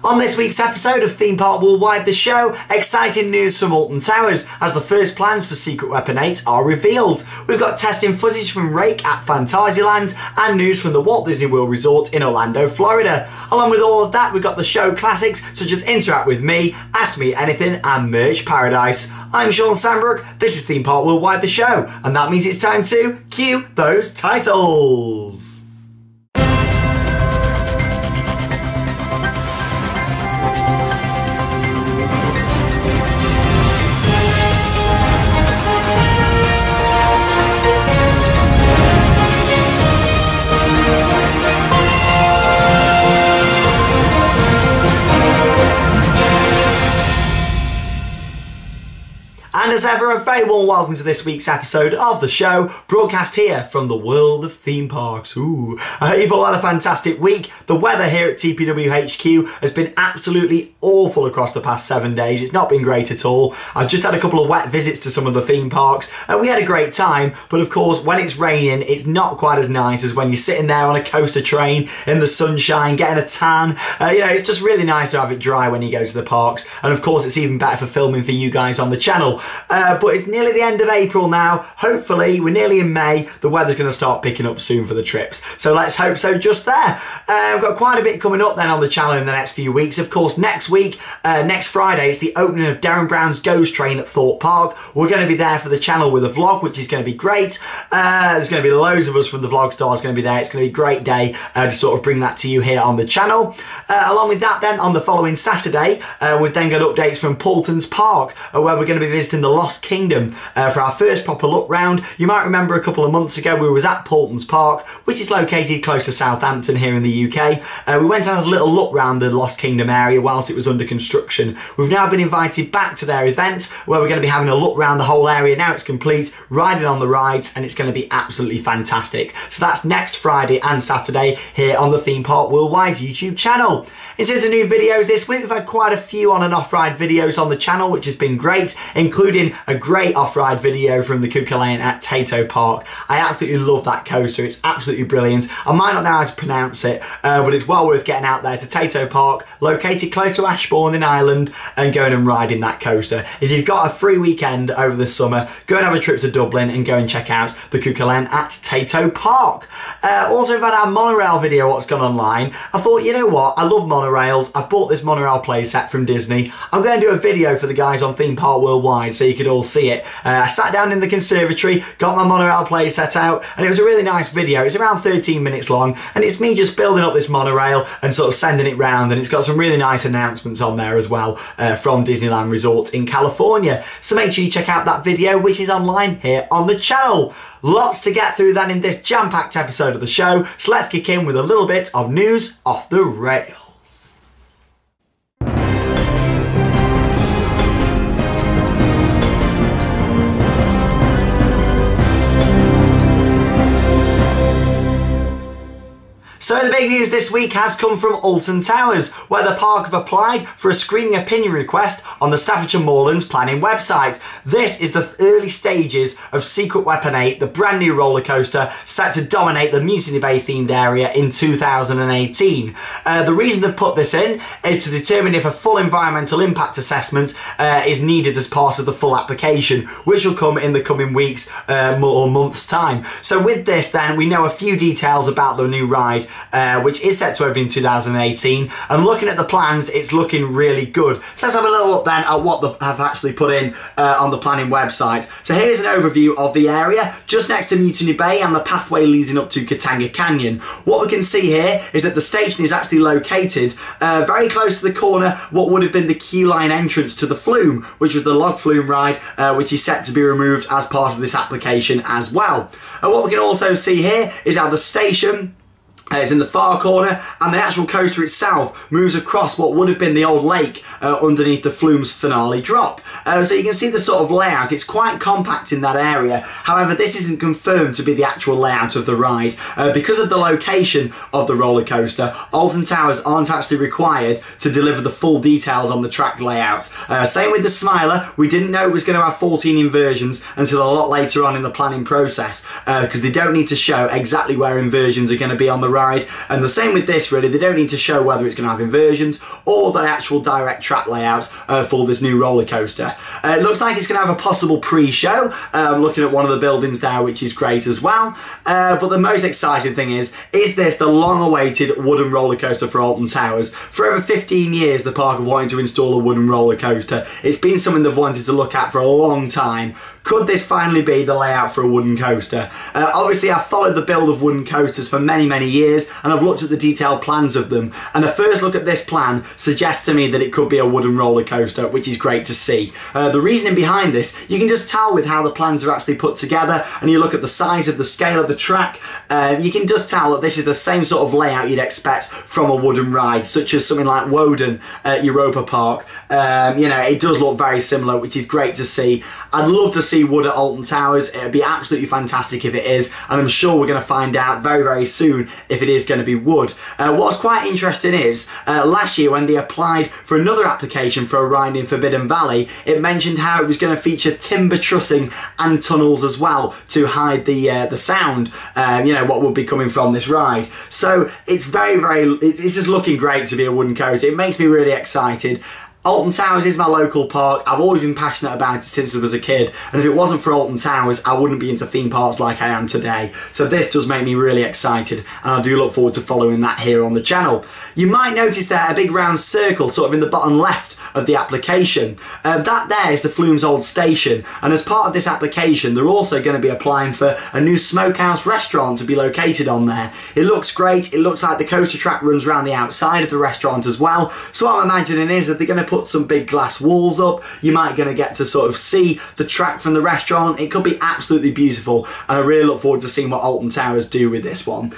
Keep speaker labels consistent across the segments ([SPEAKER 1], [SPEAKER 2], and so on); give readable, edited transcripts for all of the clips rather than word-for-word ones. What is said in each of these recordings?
[SPEAKER 1] On this week's episode of Theme Park Worldwide The Show, exciting news from Alton Towers as the first plans for Secret Weapon 8 are revealed. We've got testing footage from Rake at Fantasyland and news from the Walt Disney World Resort in Orlando, Florida. Along with all of that, we've got the show classics such as Interact With Me, Ask Me Anything and Merch Paradise. I'm Shawn Sanbrooke, this is Theme Park Worldwide The Show, and that means it's time to cue those titles. And as ever, a very warm welcome to this week's episode of the show, broadcast here from the world of theme parks. You've all had a fantastic week. The weather here at TPW HQ has been absolutely awful across the past 7 days. It's not been great at all. I've just had a couple of wet visits to some of the theme parks and we had a great time. But of course, when it's raining, it's not quite as nice as when you're sitting there on a coaster train in the sunshine, getting a tan. It's just really nice to have it dry when you go to the parks. And of course, it's even better for filming for you guys on the channel. But it's nearly the end of April now. Hopefully, we're nearly in May. The weather's going to start picking up soon for the trips. So let's hope so just there. We've got quite a bit coming up then on the channel in the next few weeks. Of course, next week, next Friday, it's the opening of Darren Brown's Ghost Train at Thorpe Park. We're going to be there for the channel with a vlog, which is going to be great. There's going to be loads of us from the vlog stars going to be there. It's going to be a great day to sort of bring that to you here on the channel. Along with that then, on the following Saturday, we've then got updates from Paulton's Park, where we're going to be visiting the Lost Kingdom for our first proper look round. You might remember a couple of months ago we was at Paulton's Park, which is located close to Southampton here in the UK. We went and had a little look round the Lost Kingdom area whilst it was under construction. We've now been invited back to their event where we're going to be having a look round the whole area now it's complete, riding on the rides, and it's going to be absolutely fantastic. So that's next Friday and Saturday here on the Theme Park Worldwide YouTube channel. In terms of new videos this week, we've had quite a few on and off-ride videos on the channel, which has been great, including a great off-ride video from the Cuckoo Lane at Tato Park. I absolutely love that coaster. It's absolutely brilliant. I might not know how to pronounce it, but it's well worth getting out there to Tato Park, located close to Ashbourne in Ireland, and going and riding that coaster. If you've got a free weekend over the summer, go and have a trip to Dublin and go and check out the Cuckoo Lane at Tato Park. Also, we've had our monorail video, what's gone online. I thought, you know what, I love monorails. I bought this monorail playset from Disney. I'm going to do a video for the guys on Theme Park Worldwide so you could all see it. I sat down in the conservatory, got my monorail playset out, and it was a really nice video. It's around 13 minutes long, and it's me just building up this monorail and sort of sending it round, and it's got some really nice announcements on there as well from Disneyland Resort in California. So make sure you check out that video, which is online here on the channel. Lots to get through then in this jam-packed episode of the show, so let's kick in with a little bit of news off the rails. So the big news this week has come from Alton Towers, where the park have applied for a screening opinion request on the Staffordshire Moorlands planning website. This is the early stages of Secret Weapon 8, the brand new roller coaster set to dominate the Mutiny Bay themed area in 2018. The reason they've put this in is to determine if a full environmental impact assessment is needed as part of the full application, which will come in the coming weeks or months' time. So with this then, we know a few details about the new ride, which is set to open in 2018, and looking at the plans, it's looking really good. So let's have a little look then at what they have actually put in on the planning website. So here's an overview of the area just next to Mutiny Bay and the pathway leading up to Katanga Canyon. What we can see here is that the station is actually located very close to the corner what would have been the queue line entrance to the flume, which was the log flume ride, which is set to be removed as part of this application as well. What we can also see here is how the station It's in the far corner, and the actual coaster itself moves across what would have been the old lake underneath the Flume's finale drop. So you can see the sort of layout. It's quite compact in that area. However, this isn't confirmed to be the actual layout of the ride. Because of the location of the roller coaster, Alton Towers aren't actually required to deliver the full details on the track layout. Same with the Smiler. We didn't know it was going to have 14 inversions until a lot later on in the planning process, because they don't need to show exactly where inversions are going to be on the ride. And the same with this, really. They don't need to show whether it's going to have inversions or the actual direct track layout for this new roller coaster. It looks like it's going to have a possible pre-show. Looking at one of the buildings there, which is great as well. But the most exciting thing is this the long-awaited wooden roller coaster for Alton Towers? For over 15 years, the park have wanted to install a wooden roller coaster. It's been something they've wanted to look at for a long time. Could this finally be the layout for a wooden coaster? Obviously, I've followed the build of wooden coasters for many, many years, and I've looked at the detailed plans of them. And a first look at this plan suggests to me that it could be a wooden roller coaster, which is great to see. The reasoning behind this, you can just tell with how the plans are actually put together, and you look at the size of the scale of the track, you can just tell that this is the same sort of layout you'd expect from a wooden ride, such as something like Woden at Europa Park. You know, it does look very similar, which is great to see. I'd love to see wood at Alton Towers. It'd be absolutely fantastic if it is, and I'm sure we're going to find out very, very soon if it is going to be wood. What's quite interesting is, last year when they applied for another application for a ride in Forbidden Valley, it mentioned how it was going to feature timber trussing and tunnels as well to hide the sound, you know, what would be coming from this ride. So it's it's just looking great to be a wooden coaster. It makes me really excited. Alton Towers is my local park. I've always been passionate about it since I was a kid, and if it wasn't for Alton Towers, I wouldn't be into theme parks like I am today. So this does make me really excited, and I do look forward to following that here on the channel. You might notice there a big round circle sort of in the bottom left of the application. That there is the Flume's old station, and as part of this application they're also going to be applying for a new smokehouse restaurant to be located on there. It looks great. It looks like the coaster track runs around the outside of the restaurant as well, so what I'm imagining is that they're going to put some big glass walls up. You might going to get to sort of see the track from the restaurant. It could be absolutely beautiful, and I really look forward to seeing what Alton Towers do with this one.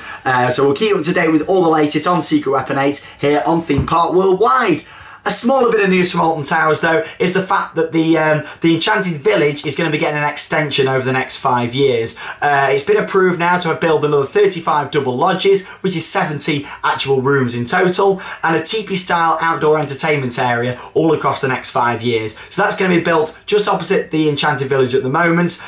[SPEAKER 1] So we'll keep you up to date with all the latest on Secret Weapon 8 here on Theme Park Worldwide. A smaller bit of news from Alton Towers though is the fact that the Enchanted Village is going to be getting an extension over the next 5 years. It's been approved now to build another 35 double lodges, which is 70 actual rooms in total, and a teepee style outdoor entertainment area all across the next 5 years. So that's going to be built just opposite the Enchanted Village at the moment,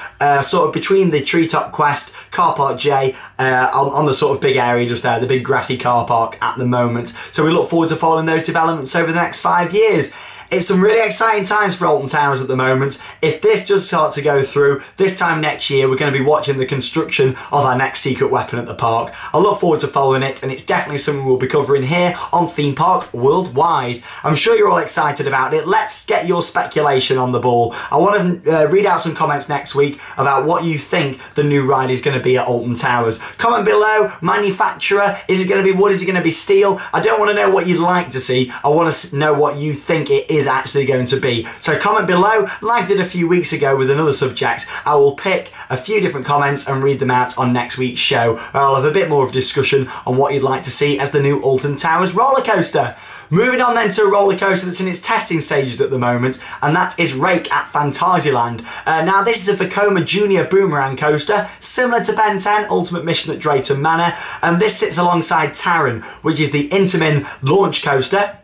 [SPEAKER 1] sort of between the Treetop Quest, Car Park J, on the sort of big area just there, the big grassy car park at the moment. So we look forward to following those developments over the next 5 years. It's some really exciting times for Alton Towers at the moment. If this does start to go through, this time next year we're going to be watching the construction of our next secret weapon at the park. I look forward to following it, and it's definitely something we'll be covering here on Theme Park Worldwide. I'm sure you're all excited about it. Let's get your speculation on the ball. I want to read out some comments next week about what you think the new ride is going to be at Alton Towers. Comment below. Manufacturer, is it going to be wood, is it going to be steel? I don't want to know what you'd like to see, I want to know what you think it is actually going to be. So comment below, like I did a few weeks ago with another subject. I will pick a few different comments and read them out on next week's show, where I'll have a bit more of a discussion on what you'd like to see as the new Alton Towers roller coaster. Moving on then to a roller coaster that's in its testing stages at the moment, and that is Rake at Fantasyland. Now this is a Vekoma Junior boomerang coaster, similar to Ben 10 Ultimate Mission at Drayton Manor, and this sits alongside Taron, which is the Intamin launch coaster,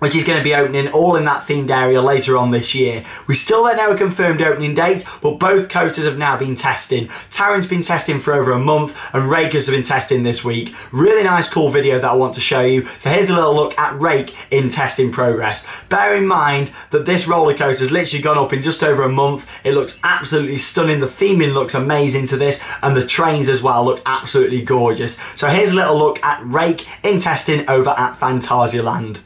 [SPEAKER 1] which is going to be opening all in that themed area later on this year. We still don't know a confirmed opening date, but both coasters have now been testing. Taron's been testing for over a month, and Rake has been testing this week. Really nice, cool video that I want to show you. So here's a little look at Rake in testing progress. Bear in mind that this roller coaster has literally gone up in just over a month. It looks absolutely stunning. The theming looks amazing to this, and the trains as well look absolutely gorgeous. So here's a little look at Rake in testing over at Fantasyland.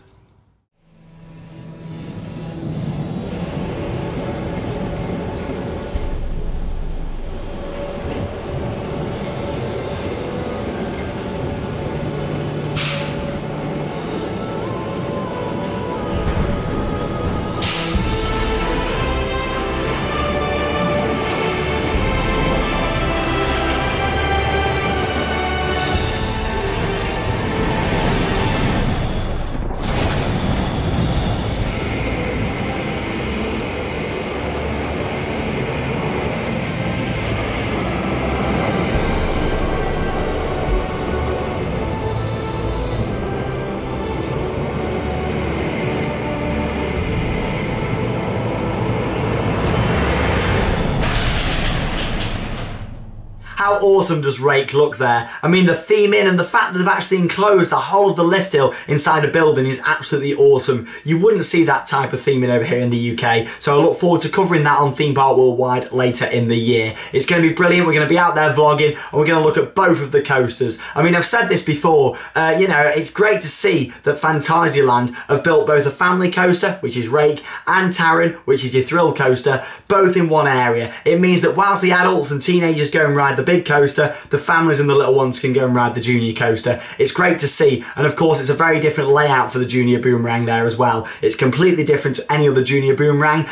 [SPEAKER 1] how awesome does Rake look there? I mean, the theming and the fact that they've actually enclosed the whole of the lift hill inside a building is absolutely awesome. You wouldn't see that type of theming over here in the UK, so I look forward to covering that on Theme Park Worldwide later in the year. It's going to be brilliant. We're going to be out there vlogging, and we're going to look at both of the coasters. I mean, I've said this before, you know, it's great to see that Fantasyland have built both a family coaster, which is Rake, and Taron, which is your thrill coaster, both in one area. It means that whilst the adults and teenagers go and ride the big coaster, the families and the little ones can go and ride the junior coaster. It's great to see, and of course it's a very different layout for the junior boomerang there as well. It's completely different to any other junior boomerang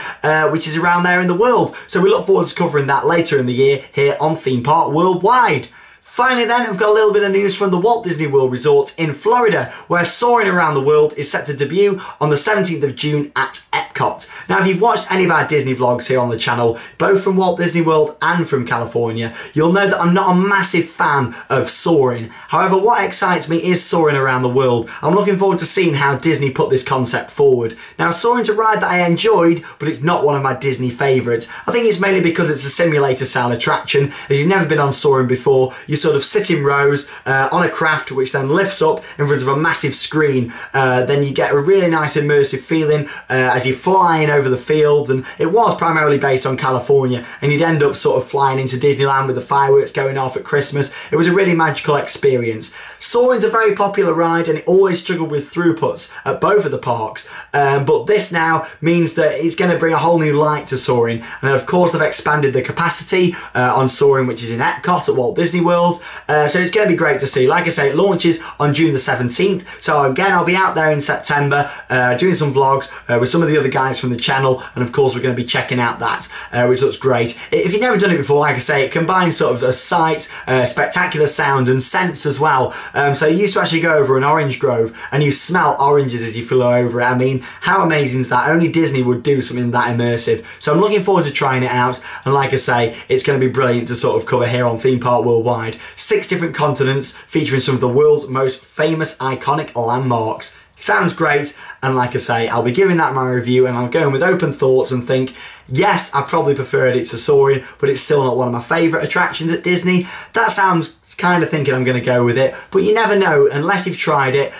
[SPEAKER 1] which is around there in the world. So we look forward to covering that later in the year here on Theme Park Worldwide. Finally then, we've got a little bit of news from the Walt Disney World Resort in Florida, where Soaring Around the World is set to debut on the 17th of June at Epcot. Now, if you've watched any of our Disney vlogs here on the channel, both from Walt Disney World and from California, you'll know that I'm not a massive fan of soaring. However, what excites me is Soaring Around the World. I'm looking forward to seeing how Disney put this concept forward. Now, soaring's a ride that I enjoyed, but it's not one of my Disney favourites. I think it's mainly because it's a simulator style attraction. If you've never been on soaring before, you sort of sit in rows on a craft which then lifts up in front of a massive screen. Then you get a really nice immersive feeling as you're flying over the fields, and it was primarily based on California, and you'd end up sort of flying into Disneyland with the fireworks going off at Christmas. It was a really magical experience. Soaring's a very popular ride, and it always struggled with throughputs at both of the parks, but this now means that it's going to bring a whole new light to soaring, and of course they've expanded the capacity on soaring, which is in Epcot at Walt Disney World. So it's going to be great to see. Like I say, it launches on June the 17th. So again, I'll be out there in September doing some vlogs with some of the other guys from the channel. And of course, we're going to be checking out that, which looks great. If you've never done it before, like I say, it combines sort of a sight, spectacular sound and scents as well. So you used to actually go over an orange grove and you smell oranges as you flew over it. I mean, how amazing is that? Only Disney would do something that immersive. So I'm looking forward to trying it out. And like I say, it's going to be brilliant to sort of cover here on Theme Park Worldwide. 6 different continents featuring some of the world's most famous iconic landmarks. Sounds great, and like I say, I'll be giving that my review, and I'm going with open thoughts and think, yes, I probably preferred it to Soaring, but it's still not one of my favourite attractions at Disney. That sounds kind of thinking I'm going to go with it, but you never know. Unless you've tried it,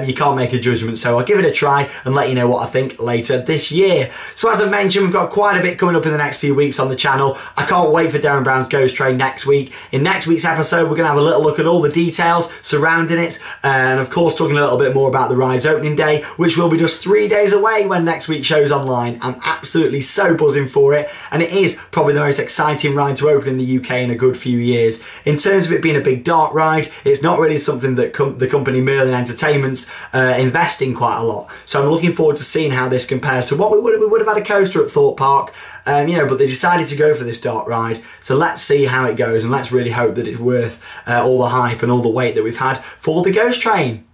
[SPEAKER 1] you can't make a judgment, so I'll give it a try and let you know what I think later this year. So as I mentioned, we've got quite a bit coming up in the next few weeks on the channel. I can't wait for Darren Brown's Ghost Train next week. In next week's episode, we're going to have a little look at all the details surrounding it, and of course talking a little bit more about the ride's opening day, which will be just 3 days away when next week's show's online. I'm absolutely so buzzing for it, and it is probably the most exciting ride to open in the UK in a good few years. In terms of it being a big dark ride, it's not really something that the company Merlin Entertainment's invest in quite a lot. So I'm looking forward to seeing how this compares to what we would have had a coaster at Thorpe Park, you know, but they decided to go for this dark ride. So let's see how it goes, and let's really hope that it's worth all the hype and all the wait that we've had for the Ghost Train.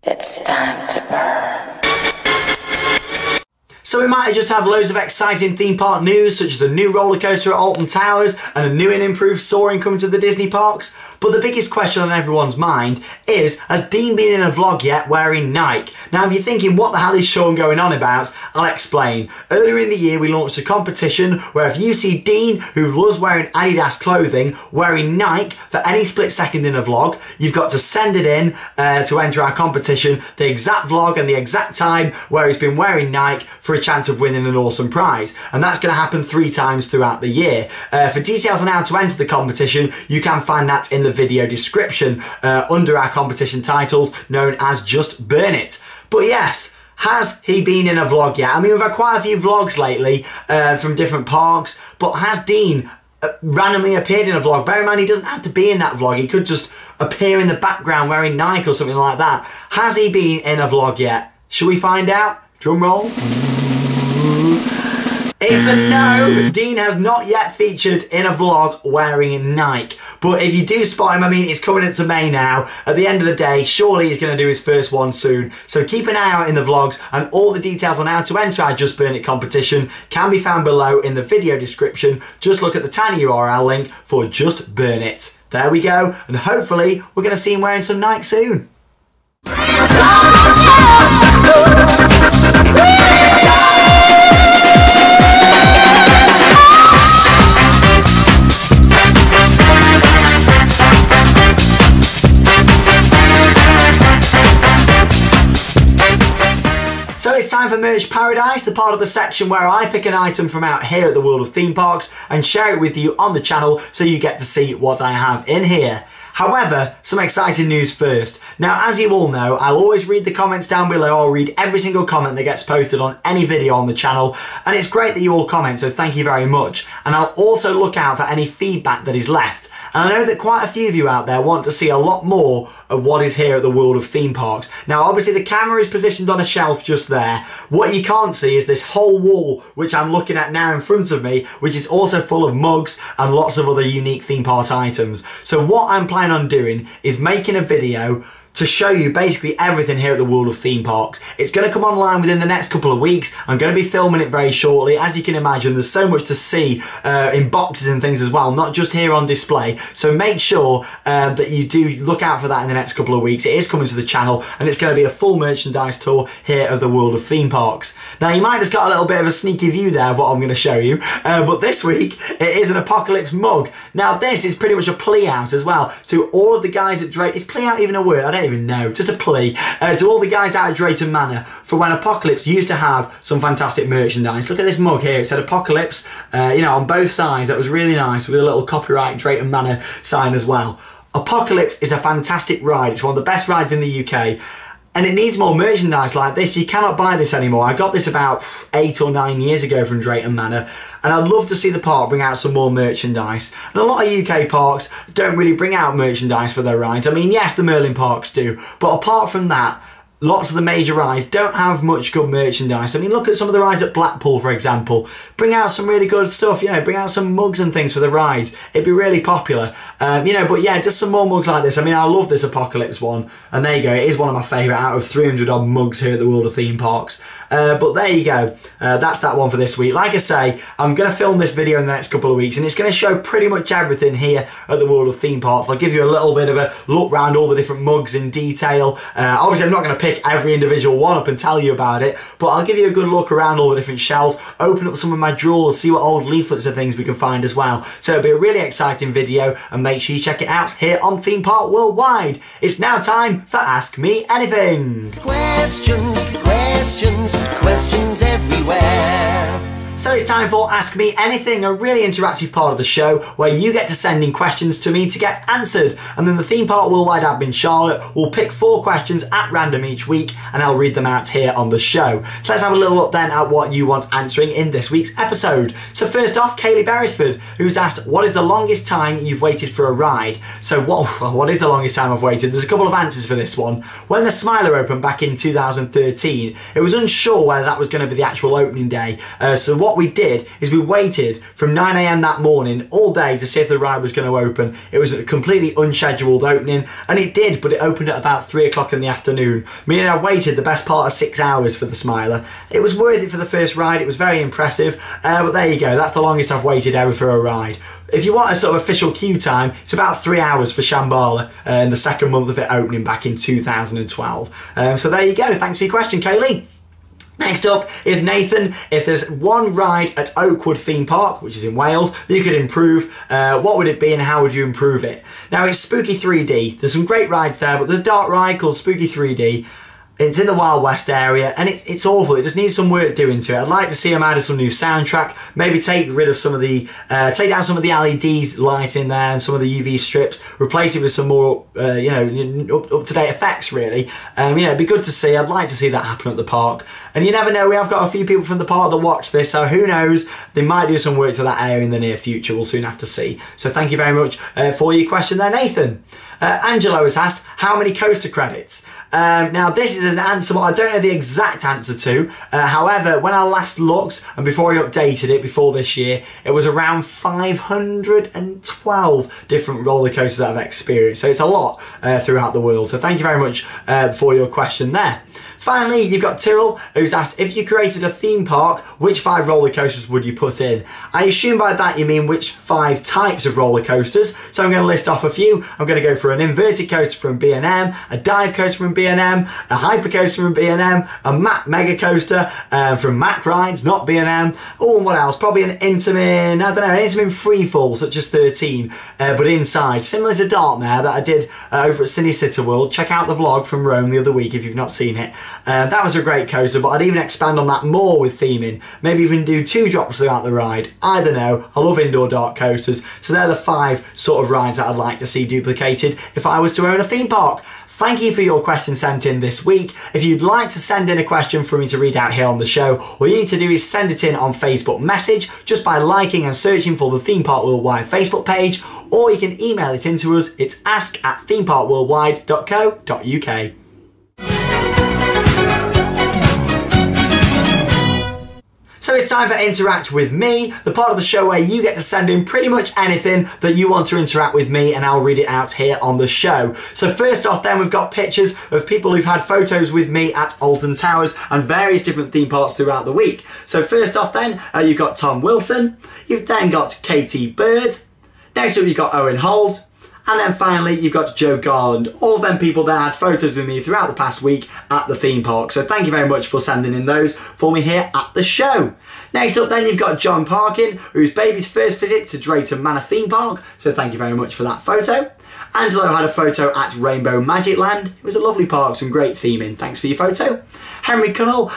[SPEAKER 2] It's time to burn.
[SPEAKER 1] So we might have just had loads of exciting theme park news, such as a new roller coaster at Alton Towers and a new and improved Soaring coming to the Disney parks. But the biggest question on everyone's mind is, has Dean been in a vlog yet wearing Nike? Now if you're thinking, what the hell is Shawn going on about? I'll explain. Earlier in the year we launched a competition where if you see Dean, who was wearing Adidas clothing, wearing Nike for any split second in a vlog, you've got to send it in to enter our competition, the exact vlog and the exact time where he's been wearing Nike, for a chance of winning an awesome prize. And that's going to happen 3 times throughout the year. For details on how to enter the competition, you can find that in the video description under our competition titles known as Just Burn It. But yes, has he been in a vlog yet? I mean, we've had quite a few vlogs lately from different parks, but has Dean randomly appeared in a vlog? Bear in mind, he doesn't have to be in that vlog. He could just appear in the background wearing Nike or something like that. Has he been in a vlog yet? Shall we find out? Drum roll. It's a no! Dean has not yet featured in a vlog wearing Nike. But if you do spot him, I mean, it's coming into May now. At the end of the day, surely he's going to do his first one soon. So keep an eye out in the vlogs, and all the details on how to enter our Just Burn It competition can be found below in the video description. Just look at the tiny URL link for Just Burn It. There we go, and hopefully we're going to see him wearing some Nike soon. So it's time for Merch Paradise, the part of the section where I pick an item from out here at the World of Theme Parks and share it with you on the channel so you get to see what I have in here. However, some exciting news first. Now, as you all know, I'll always read the comments down below. I'll read every single comment that gets posted on any video on the channel, and it's great that you all comment, so thank you very much. And I'll also look out for any feedback that is left. And I know that quite a few of you out there want to see a lot more of what is here at the World of Theme Parks. Now, obviously the camera is positioned on a shelf just there. What you can't see is this whole wall, which I'm looking at now in front of me, which is also full of mugs and lots of other unique theme park items. So what I'm planning on doing is making a video to show you basically everything here at the World of Theme Parks. It's going to come online within the next couple of weeks. I'm going to be filming it very shortly. As you can imagine, there's so much to see in boxes and things as well, not just here on display. So make sure that you do look out for that in the next couple of weeks. It is coming to the channel, and it's going to be a full merchandise tour here of the World of Theme Parks. Now, you might have just got a little bit of a sneaky view there of what I'm going to show you, but this week it is an Apocalypse mug. Now, this is pretty much a plea out as well to all of the guys at Drayton. Is plea out even a word? I don't even know, just a plea to all the guys out at Drayton Manor for when Apocalypse used to have some fantastic merchandise. Look at this mug here, it said Apocalypse, you know, on both sides. That was really nice with a little copyright Drayton Manor sign as well. Apocalypse is a fantastic ride. It's one of the best rides in the UK. And it needs more merchandise like this. You cannot buy this anymore. I got this about 8 or 9 years ago from Drayton Manor, and I'd love to see the park bring out some more merchandise. And a lot of UK parks don't really bring out merchandise for their rides. I mean, yes, the Merlin parks do, but apart from that, lots of the major rides don't have much good merchandise. I mean, look at some of the rides at Blackpool, for example. Bring out some really good stuff, you know, bring out some mugs and things for the rides. It'd be really popular, you know, but yeah, just some more mugs like this. I mean, I love this Apocalypse one, and there you go. It is one of my favourite out of 300 odd mugs here at the World of Theme Parks. But there you go. That's that one for this week. Like I say, I'm going to film this video in the next couple of weeks, and it's going to show pretty much everything here at the World of Theme Parks. I'll give you a little bit of a look around all the different mugs in detail. Obviously, I'm not going to pick every individual one up and tell you about it, but I'll give you a good look around all the different shelves, open up some of my drawers, see what old leaflets and things we can find as well. So it'll be a really exciting video, and make sure you check it out here on Theme Park Worldwide. It's now time for Ask Me Anything.
[SPEAKER 2] Questions, questions, questions everywhere.
[SPEAKER 1] So it's time for Ask Me Anything, a really interactive part of the show where you get to send in questions to me to get answered, and then the Theme Park Worldwide admin Charlotte will pick 4 questions at random each week, and I'll read them out here on the show. So let's have a little look then at what you want answering in this week's episode. So first off, Kaylee Beresford, who's asked, what is the longest time you've waited for a ride? So what is the longest time I've waited? There's a couple of answers for this one. When the Smiler opened back in 2013, it was unsure whether that was going to be the actual opening day. So what we did is we waited from 9 AM that morning all day to see if the ride was going to open. It was a completely unscheduled opening, and it did, but it opened at about 3 o'clock in the afternoon, meaning I waited the best part of 6 hours for the Smiler. It was worth it for the first ride. It was very impressive, but there you go. That's the longest I've waited ever for a ride. If you want a sort of official queue time, it's about 3 hours for Shambhala in the second month of it opening back in 2012. So there you go. Thanks for your question, Kaylee. Next up is Nathan. If there's one ride at Oakwood Theme Park, which is in Wales, that you could improve, what would it be and how would you improve it? Now, it's Spooky 3D. There's some great rides there, but there's a dark ride called Spooky 3D. It's in the Wild West area, and it's awful. It just needs some work doing to it. I'd like to see them add some new soundtrack, maybe take rid of some of the, take down some of the LED light in there and some of the UV strips, replace it with some more, you know, up-to-date effects, really. You know, it'd be good to see. I'd like to see that happen at the park. And you never know, we have got a few people from the park that watch this, so who knows, they might do some work to that area in the near future. We'll soon have to see. So thank you very much for your question there, Nathan. Angelo has asked, how many coaster credits? Now, this is an answer I don't know the exact answer to. However, when I last looked, and before I updated it before this year, it was around 512 different roller coasters that I've experienced. So it's a lot throughout the world. So thank you very much for your question there. Finally, you've got Tyrrell, who's asked, if you created a theme park, which 5 roller coasters would you put in? I assume by that you mean which 5 types of roller coasters. So I'm going to list off a few. I'm going to go for an inverted coaster from B&M, a dive coaster from B&M, a hyper coaster from B&M, a Mack mega coaster from Mack Rides, not B&M. Oh, and what else? Probably an Intamin, I don't know, an Intamin Freefall, such as 13, but inside. Similar to Dartmare that I did over at Cine Sitter World. Check out the vlog from Rome the other week if you've not seen it. That was a great coaster, but I'd even expand on that more with theming. Maybe even do 2 drops throughout the ride. I don't know. I love indoor dark coasters. So they're the 5 sort of rides that I'd like to see duplicated if I was to own a theme park. Thank you for your questions sent in this week. If you'd like to send in a question for me to read out here on the show, all you need to do is send it in on Facebook message just by liking and searching for the Theme Park Worldwide Facebook page, or you can email it in to us. It's ask@themeparkworldwide.co.uk. So it's time for Interact With Me, the part of the show where you get to send in pretty much anything that you want to interact with me, and I'll read it out here on the show. So first off then, we've got pictures of people who've had photos with me at Alton Towers and various different theme parks throughout the week. So first off then, you've got Tom Wilson, you've then got Katie Bird, next up you've got Owen Holt, and then finally, you've got Joe Garland. All of them people that had photos with me throughout the past week at the theme park. So thank you very much for sending in those for me here at the show. Next up then, you've got John Parkin, whose baby's first visit to Drayton Manor Theme Park. So thank you very much for that photo. Angelo had a photo at Rainbow Magic Land. It was a lovely park, some great theming. Thanks for your photo. Henry Cunnell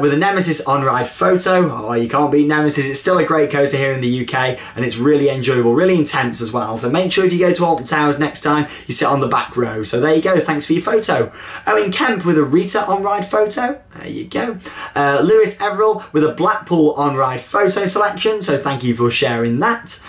[SPEAKER 1] with a Nemesis on-ride photo. Oh, you can't beat Nemesis. It's still a great coaster here in the UK, and it's really enjoyable, really intense as well. So make sure if you go to Alton Towers next time, you sit on the back row. So there you go. Thanks for your photo. Owen Kemp with a Rita on-ride photo. There you go. Lewis Everell with a Blackpool on-ride photo selection. So thank you for sharing that.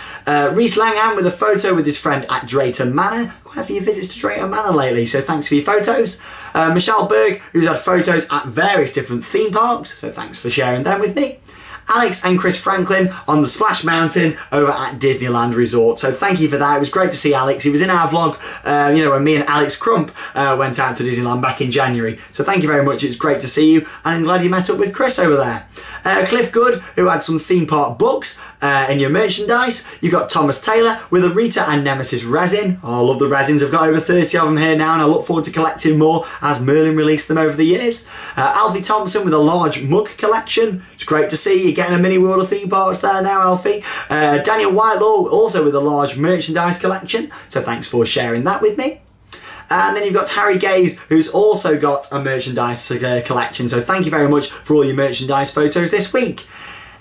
[SPEAKER 1] Reese Langham with a photo with his friend at Drayton Manor. Quite a few visits to Drayton Manor lately, so thanks for your photos. Michelle Berg, who's had photos at various different theme parks, so thanks for sharing them with me. Alex and Chris Franklin on the Splash Mountain over at Disneyland Resort. So thank you for that. It was great to see Alex. He was in our vlog, you know, when me and Alex Crump went out to Disneyland back in January. So thank you very much. It's great to see you, and I'm glad you met up with Chris over there. Cliff Good, who had some theme park books in your merchandise. You've got Thomas Taylor with a Rita and Nemesis resin. Oh, I love the resins. I've got over 30 of them here now, and I look forward to collecting more as Merlin released them over the years. Alfie Thompson with a large mug collection. It's great to see you getting a mini world of theme parks there now, Alfie. Daniel Whitelaw also with a large merchandise collection. So thanks for sharing that with me. And then you've got Harry Gaze, who's also got a merchandise collection. So thank you very much for all your merchandise photos this week.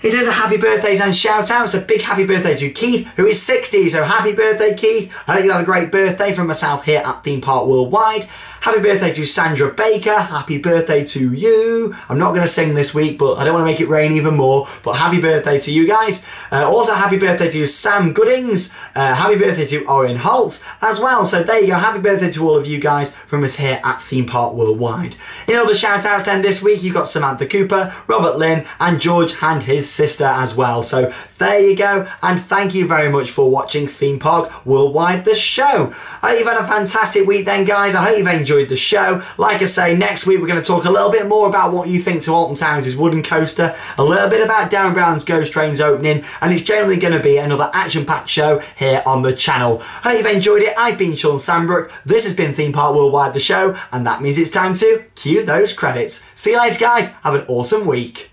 [SPEAKER 1] It is a happy birthdays and shout outs. A big happy birthday to Keith, who is 60. So happy birthday, Keith. I hope you have a great birthday from myself here at Theme Park Worldwide. Happy birthday to Sandra Baker. Happy birthday to you. I'm not going to sing this week, but I don't want to make it rain even more. But happy birthday to you guys. Also happy birthday to Sam Goodings. Happy birthday to Owen Holt as well. So there you go. Happy birthday to all of you guys from us here at Theme Park Worldwide. In other shout outs then this week, you've got Samantha Cooper, Robert Lynn, and George and his sister as well. So there you go. And thank you very much for watching Theme Park Worldwide, the show. I hope you've had a fantastic week then, guys. I hope you've enjoyed the show. Like I say, next week we're going to talk a little bit more about what you think to Alton Towers' wooden coaster, a little bit about Darren Brown's Ghost Trains opening, and it's generally going to be another action-packed show here on the channel. I hope you've enjoyed it. I've been Shawn Sanbrooke. This has been Theme Park Worldwide, the show, and that means it's time to cue those credits. See you later, guys. Have an awesome week.